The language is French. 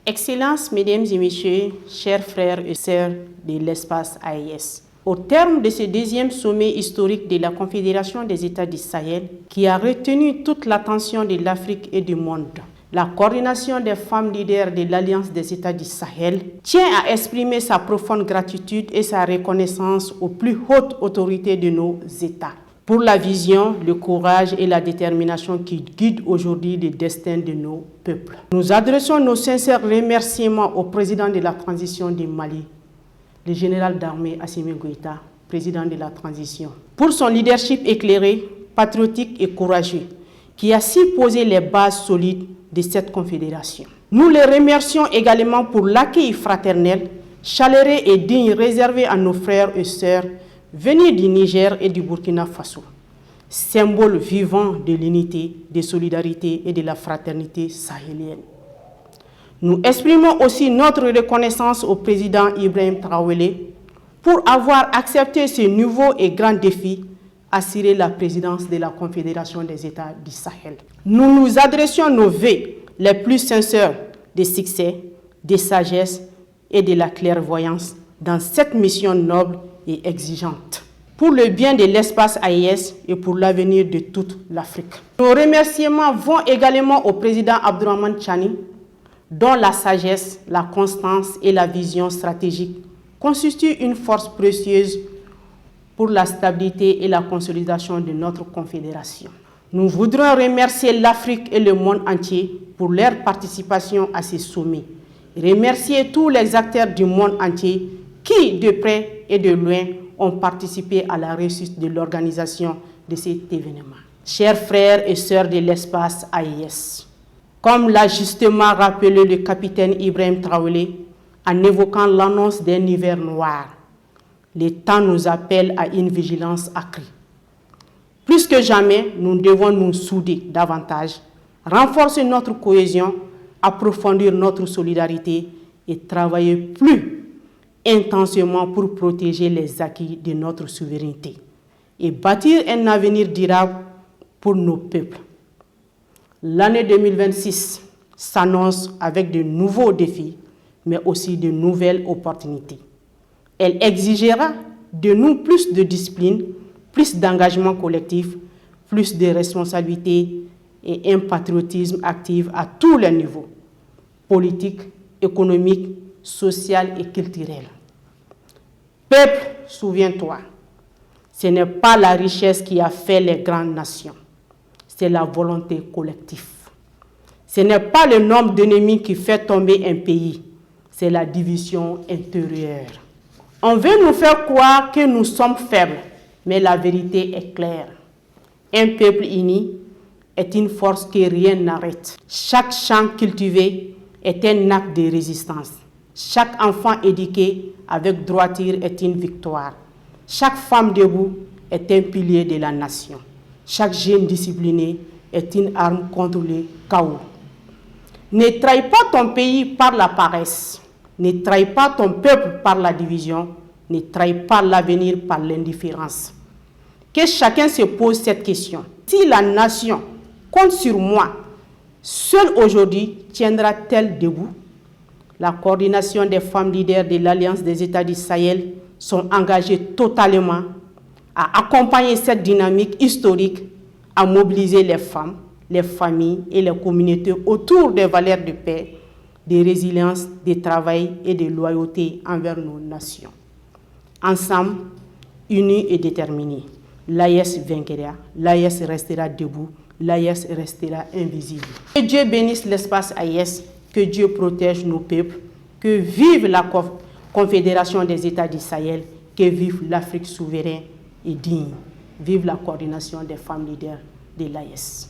Excellences, Mesdames et Messieurs, chers frères et sœurs de l'espace AES. Au terme de ce deuxième sommet historique de la Confédération des États du Sahel, qui a retenu toute l'attention de l'Afrique et du monde, la coordination des femmes leaders de l'Alliance des États du Sahel tient à exprimer sa profonde gratitude et sa reconnaissance aux plus hautes autorités de nos États pour la vision, le courage et la détermination qui guident aujourd'hui le destin de nos peuples. Nous adressons nos sincères remerciements au président de la transition du Mali, le général d'armée Assimi Goïta, président de la transition, pour son leadership éclairé, patriotique et courageux, qui a su poser les bases solides de cette confédération. Nous les remercions également pour l'accueil fraternel, chaleureux et digne réservé à nos frères et sœurs venus du Niger et du Burkina Faso, symbole vivant de l'unité, de solidarité et de la fraternité sahélienne. Nous exprimons aussi notre reconnaissance au président Ibrahim Traoré pour avoir accepté ce nouveau et grand défi, assurer la présidence de la Confédération des États du Sahel. Nous nous adressions nos vœux les plus sincères de succès, de sagesse et de la clairvoyance dans cette mission noble et exigeante pour le bien de l'espace AES et pour l'avenir de toute l'Afrique. Nos remerciements vont également au président Abdourahmane Tchani, dont la sagesse, la constance et la vision stratégique constituent une force précieuse pour la stabilité et la consolidation de notre confédération. Nous voudrons remercier l'Afrique et le monde entier pour leur participation à ces sommets. Remercier tous les acteurs du monde entier qui, de près et de loin, ont participé à la réussite de l'organisation de cet événement. Chers frères et sœurs de l'espace AES, comme l'a justement rappelé le capitaine Ibrahim Traoré en évoquant l'annonce d'un hiver noir, le temps nous appelle à une vigilance accrue. Plus que jamais, nous devons nous souder davantage, renforcer notre cohésion, approfondir notre solidarité et travailler plus intensément pour protéger les acquis de notre souveraineté et bâtir un avenir durable pour nos peuples. L'année 2026 s'annonce avec de nouveaux défis, mais aussi de nouvelles opportunités. Elle exigera de nous plus de discipline, plus d'engagement collectif, plus de responsabilité et un patriotisme actif à tous les niveaux, politique, économique, social et culturel. Peuple, souviens-toi, ce n'est pas la richesse qui a fait les grandes nations, c'est la volonté collective. Ce n'est pas le nombre d'ennemis qui fait tomber un pays, c'est la division intérieure. On veut nous faire croire que nous sommes faibles, mais la vérité est claire. Un peuple uni est une force que rien n'arrête. Chaque champ cultivé est un acte de résistance. Chaque enfant éduqué avec droiture est une victoire. Chaque femme debout est un pilier de la nation. Chaque jeune discipliné est une arme contre le chaos. Ne trahis pas ton pays par la paresse. Ne trahis pas ton peuple par la division. Ne trahis pas l'avenir par l'indifférence. Que chacun se pose cette question. Si la nation compte sur moi, seule aujourd'hui tiendra-t-elle debout? La coordination des femmes leaders de l'Alliance des États du Sahel sont engagées totalement à accompagner cette dynamique historique, à mobiliser les femmes, les familles et les communautés autour des valeurs de paix, de résilience, de travail et de loyauté envers nos nations. Ensemble, unis et déterminés, l'AES vaincra, l'AES restera debout, l'AES restera invisible. Que Dieu bénisse l'espace AES, que Dieu protège nos peuples, que vive la Confédération des États du Sahel, que vive l'Afrique souveraine et digne, vive la coordination des femmes leaders de l'AES.